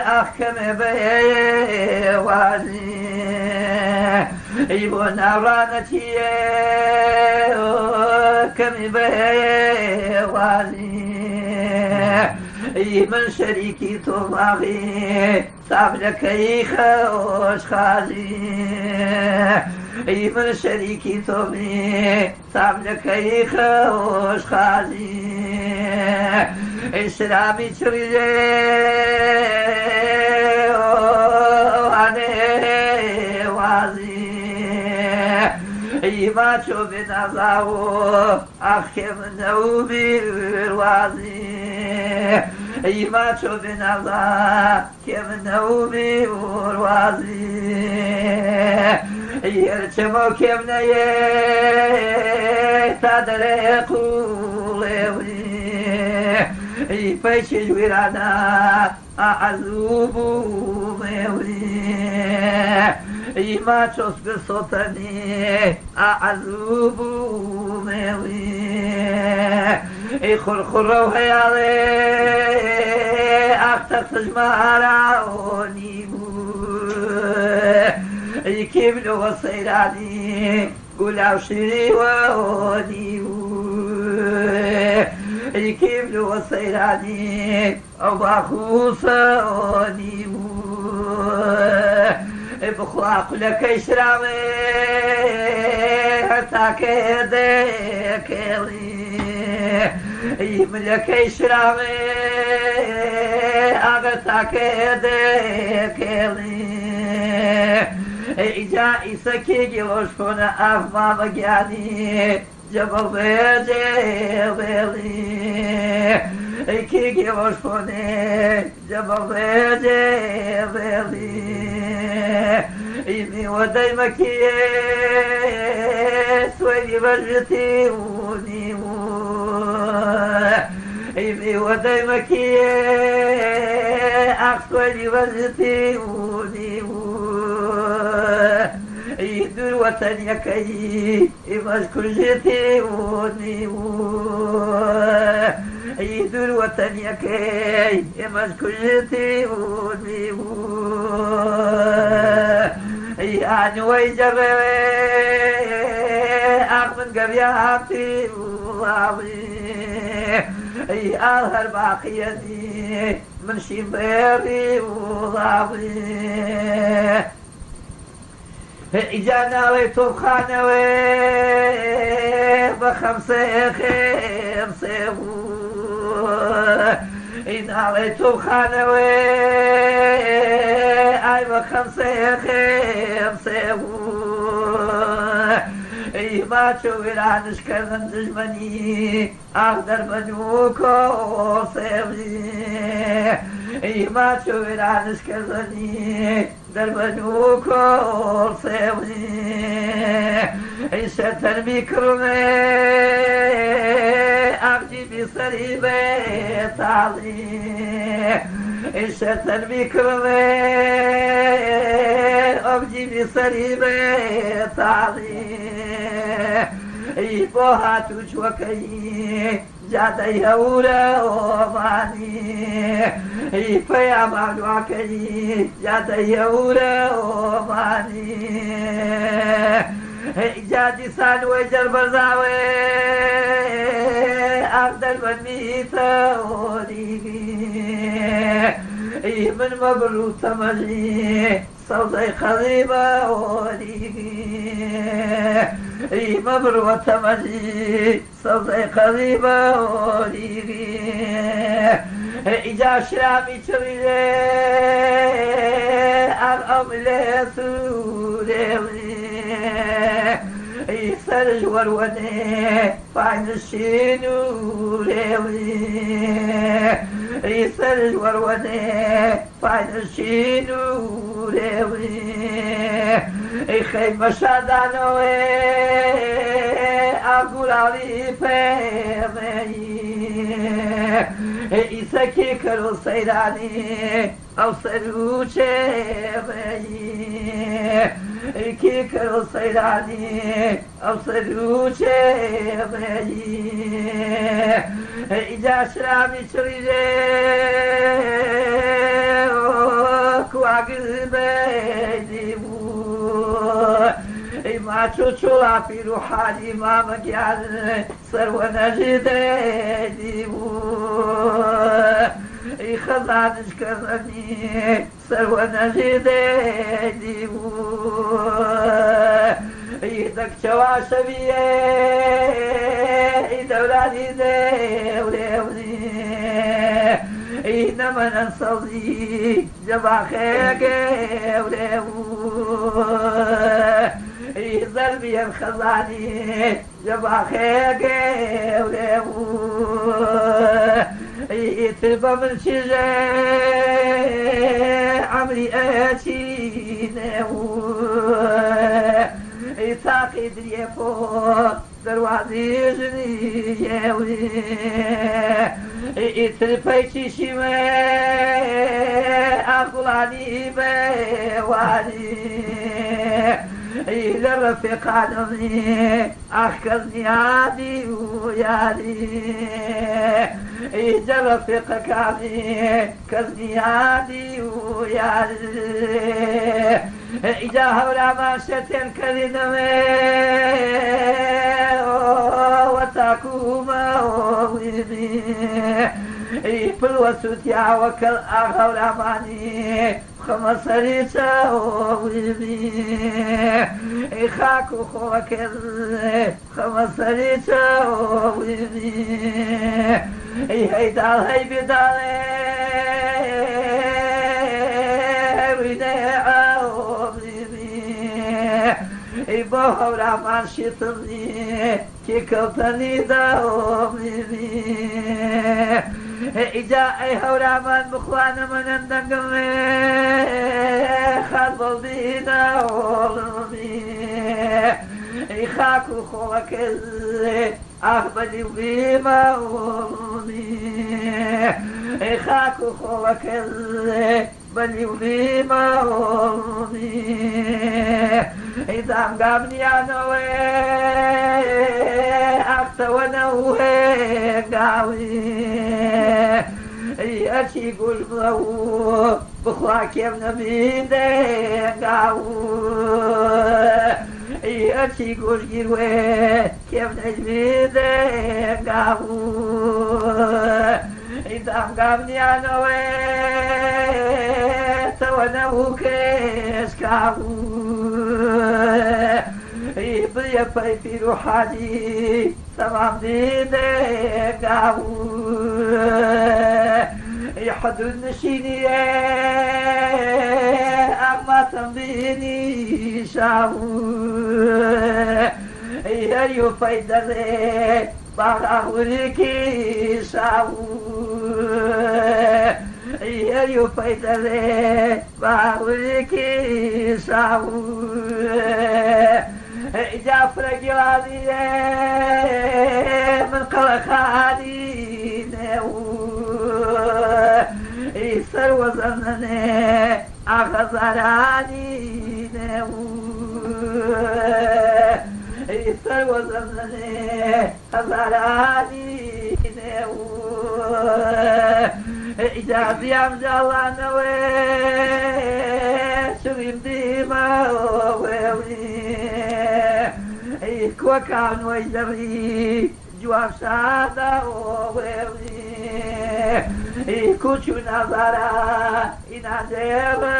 أحكم بوازي يبون أورانتي كم بوازي من شريكي طماغي صابلك يخوش خازي من شريكي طمي صابلك يخوش خازي إسلامي تريدي واني وازي ما تشوف نظاو أخي من نوبي الوازي ما تشوف نظا كم نوبي الوازي يرتمو كم نيه تدري قولي فيش جويرانا أعذوب مولي ما تشوف بصوتني أعذوب مولي خرخرو هيالي أختك تجمعروني كيبلو وصيراني قولوا شري ونيو كيبلو وصيراني أو بخوصاني بخلاق لك إشرامي تاكيدك يملك إشرامي أغتاكيدك إجائي سكيجي وشكونا أفما مجاني جبل بيجي بيلي كيجي وشكوني جبل بيجي بيلي إيمي ودي مكيه سويني بجتي ونيمو إيمي ودي مكيه أخسويني بجتي ونيمو يدور وطن يكي إمشكو جتي ونيمو يدور وطن يكي إمشكو جتي ونيمو يعني ويجري أخمن قبياتي وضعي أظهر باقيتي من شمبيري وضعي إجانا ويتوخانا بخمسة خمسة إن عليتم خانوي أي بخمسة خمسة إي ما تشوفي عنش كذن تجمني أقدر منوكو سيبني إي ما تشوفي عنش كذني دربنوكو سيبني إي شتن بكرمي أرجي بصريبي تعلي إي شتن بكرمي أرجي بصريبي تعلي إي بوها تجوكي جادي هورا وماني إي فيا مالوكي جادي هورا وماني جادي سانوي جربزاوي أقدر من ميتا وديقي من مبروط تمجي صوتي خذيبة وديقي مبروط تمجي صوتي خذيبة وديقي إجا شرامي تريدي الأملي سوري يسرج وروني فعن الشنور يسرج وروني فعن الشنور خيم مشادانوي أقول علي فيمي إسكي كرو سيراني أو سروشي كي كرو سيراني أو سروشي إجا شرامي شريدي قلبي ما تشولا في روحاني ما مكيان سرو نجدي خزانش كرني سرو نجدي يدك شواشبي دولاني دولي إنما ننصلي جباخيك ضربي الخزاني جباخيك يتربى من شجاع عمري أتينه يتاقي دريفو دروازي جنيوي يتربى شيمة أخلاني بواني إلى رفقاني أخذني عادي ويادي إذا رفقك عني كذني عادي ويادي إذا هولا ما شتن كذنمي وتاكوما ويبي بالوسوت يا وكل أغولا ماني خمسريتا ويبي خاكو خوكل خمسريتا ويبي هي دال هي بدالي ويدعا ويبي بوهورا ما شيطني كي كوتني داومي إجا أي هورا من مخوانا من النقمي خلبل بينا ولمي إخاكو خوك أخبلي بيما ولمي إخاكو خوك بلي بيما ولمي إذا مقابني عنوي ونوه قاوي أشي قول مو بخواك يا ابن قاو أشي قول جيروي يا ابن قاو إذا مقابني عنوي ونوه كيش قاو يبري في روحاني تمام دينك يحضن نشيني أما تنبيني شاو يريو فايدة بغاوريكي شاو يريو فايدة بغاوريكي شاو جعفر جوالي من قلقاني يسر وزنني أخزراني يسر وزنني أخزراني إجازي عم جلانوي شريم ديما ويوي كوكان ويجري جواب سادا ويوي كوشو نظرا إنا جيبا